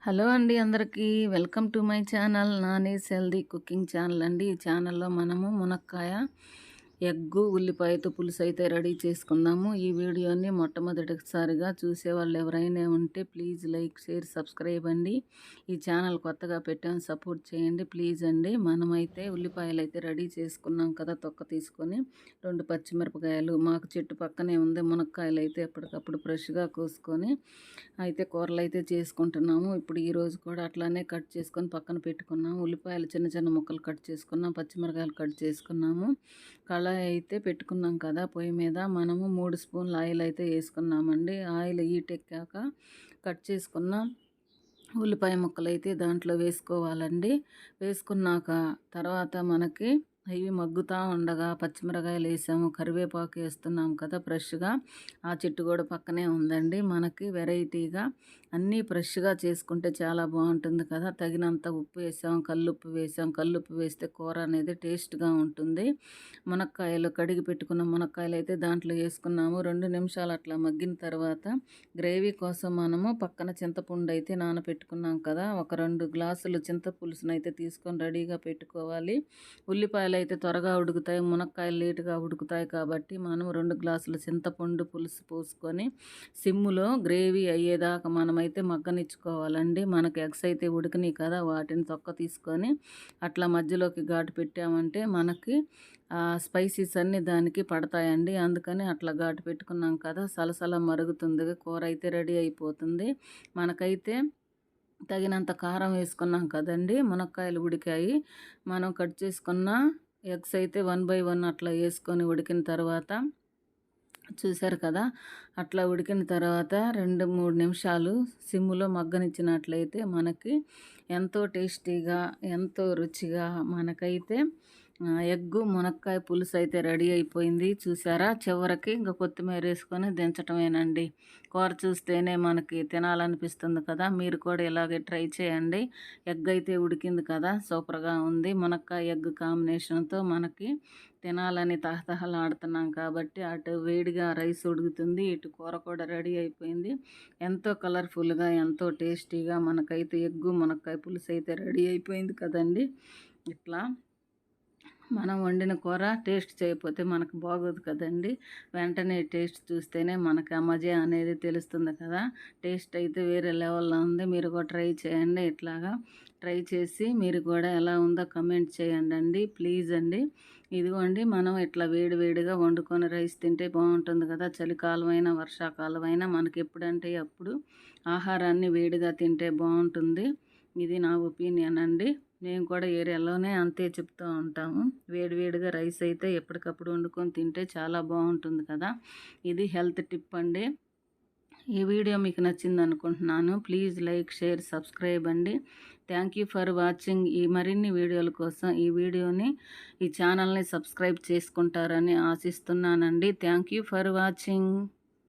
Hello అండి అందరికీ welcome to my channel Nani's healthy cooking channel అండి. ఈ ఛానల్లో మనము మునక్కాయ ఎగ్గు ఉల్లిపాయతో పులుసు అయితే రెడీ చేసుకుందాము. ఈ వీడియోని మొట్టమొదటిసారిగా చూసేవాళ్ళు ఎవరైనా ఉంటే ప్లీజ్ లైక్ షేర్ సబ్స్క్రైబ్ అండి. ఈ ఛానల్ కొత్తగా పెట్టాను, సపోర్ట్ చేయండి ప్లీజ్ అండి. మనమైతే ఉల్లిపాయలు అయితే రెడీ చేసుకున్నాం కదా, తొక్క తీసుకొని 2 పచ్చిమిరపకాయలు, మాకు చెట్టు పక్కనే ఉంది మునక్కాయలు అయితే ఎప్పటికప్పుడు ఫ్రెష్గా కోసుకొని అయితే కూరలు అయితే చేసుకుంటున్నాము. ఇప్పుడు ఈరోజు కూడా అట్లానే కట్ చేసుకొని పక్కన పెట్టుకున్నాము. ఉల్లిపాయలు చిన్న చిన్న ముక్కలు కట్ చేసుకున్నాం, పచ్చిమిరకాయలు కట్ చేసుకున్నాము. కళాయి అయితే పెట్టుకున్నాం కదా పొయ్యి మీద, మనము 3 స్పూన్ల ఆయిల్ అయితే వేసుకున్నామండి. ఆయిల్ హీటెక్కాక కట్ చేసుకున్న ఉల్లిపాయ ముక్కలు అయితే దాంట్లో వేసుకోవాలండి. వేసుకున్నాక తర్వాత మనకి అవి మగ్గుతూ ఉండగా పచ్చిమిరకాయలు వేసాము, కరివేపాకు వేస్తున్నాం కదా ఫ్రెష్గా. ఆ చెట్టు కూడా పక్కనే ఉందండి. మనకి వెరైటీగా అన్నీ ఫ్రెష్గా చేసుకుంటే చాలా బాగుంటుంది కదా. తగినంత ఉప్పు వేసాం, కల్లుప్పు వేసాం. కల్లుప్పు వేస్తే కూర అనేది టేస్ట్గా ఉంటుంది. మునక్కాయలు కడిగి పెట్టుకున్న మునక్కాయలు అయితే దాంట్లో వేసుకున్నాము. 2 నిమిషాలు అట్లా మగ్గిన తర్వాత గ్రేవీ కోసం మనము పక్కన చింతపండు అయితే నానబెట్టుకున్నాం కదా, ఒక 2 గ్లాసులు చింతపులుసును అయితే తీసుకొని రెడీగా పెట్టుకోవాలి. ఉల్లిపాయలు అయితే త్వరగా ఉడుకుతాయి, మునక్కాయలు లేటుగా ఉడుకుతాయి కాబట్టి మనం 2 గ్లాసులు చింతపండు పులుసు పోసుకొని సిమ్ములో గ్రేవీ అయ్యేదాకా మనమైతే మగ్గనిచ్చుకోవాలండి. మనకు ఎగ్స్ అయితే ఉడికినాయి కదా, వాటిని తొక్క తీసుకొని అట్లా మధ్యలోకి ఘాటు పెట్టామంటే మనకి స్పైసీస్ అన్నీ దానికి పడతాయండి. అందుకని అట్లా ఘాటు పెట్టుకున్నాం కదా, సలసల మరుగుతుంది, కూర అయితే రెడీ అయిపోతుంది. మనకైతే తగినంత కారం వేసుకున్నాం కదండి, మునక్కాయలు ఉడికాయి. మనం కట్ చేసుకున్న ఎగ్స్ అయితే 1 బై 1 అట్లా వేసుకొని ఉడికిన తర్వాత చూశారు కదా, అట్లా ఉడికిన తర్వాత 2-3 నిమిషాలు సిమ్ములో మగ్గనిచ్చినట్లయితే మనకి ఎంతో టేస్టీగా ఎంతో రుచిగా మనకైతే ఎగ్గు మునక్కాయ పులుసు అయితే రెడీ అయిపోయింది. చూసారా, చివరికి ఇంకా కొత్తిమీర వేసుకొని దించటమేనండి. కూర చూస్తేనే మనకి తినాలనిపిస్తుంది కదా. మీరు కూడా ఇలాగే ట్రై చేయండి. ఎగ్ అయితే ఉడికింది కదా, సూపర్గా ఉంది. మునక్కాయ ఎగ్ కాంబినేషన్తో మనకి తినాలని తహతహలాడుతున్నాం కాబట్టి అటు వేడిగా రైస్ ఉడుకుతుంది, ఇటు కూర కూడా రెడీ అయిపోయింది. ఎంతో కలర్ఫుల్గా ఎంతో టేస్టీగా మనకైతే ఎగ్గు మునక్కాయ పులుసు అయితే రెడీ అయిపోయింది కదండి. ఇట్లా మనం వండిన కూర టేస్ట్ చేయకపోతే మనకు బాగోదు కదండి. వెంటనే టేస్ట్ చూస్తేనే మనకు ఆ మజా అనేది తెలుస్తుంది కదా. టేస్ట్ అయితే వేరే లెవెల్లో ఉంది. మీరు కూడా ట్రై చేయండి. ఇట్లాగా ట్రై చేసి మీరు కూడా ఎలా ఉందో కమెంట్ చేయండి అండి ప్లీజ్ అండి. ఇదిగోండి, మనం ఇట్లా వేడి వేడిగా వండుకొని రైస్ తింటే బాగుంటుంది కదా. చలికాలం అయినా వర్షాకాలం అయినా మనకి ఎప్పుడంటే అప్పుడు ఆహారాన్ని వేడిగా తింటే బాగుంటుంది. ఇది నా ఒపీనియన్ అండి. మేము కూడా ఏరియాలోనే అంతే చెప్తూ ఉంటాము. వేడివేడిగా రైస్ అయితే ఎప్పటికప్పుడు వండుకొని తింటే చాలా బాగుంటుంది కదా. ఇది హెల్త్ టిప్ అండి. ఈ వీడియో మీకు నచ్చింది అనుకుంటున్నాను. ప్లీజ్ లైక్ షేర్ సబ్స్క్రైబ్ అండి. Thank you for watching. ఈ మరిన్ని వీడియోల కోసం ఈ ఛానల్ని సబ్స్క్రైబ్ చేసుకుంటారని ఆశిస్తున్నానండి. Thank you for watching.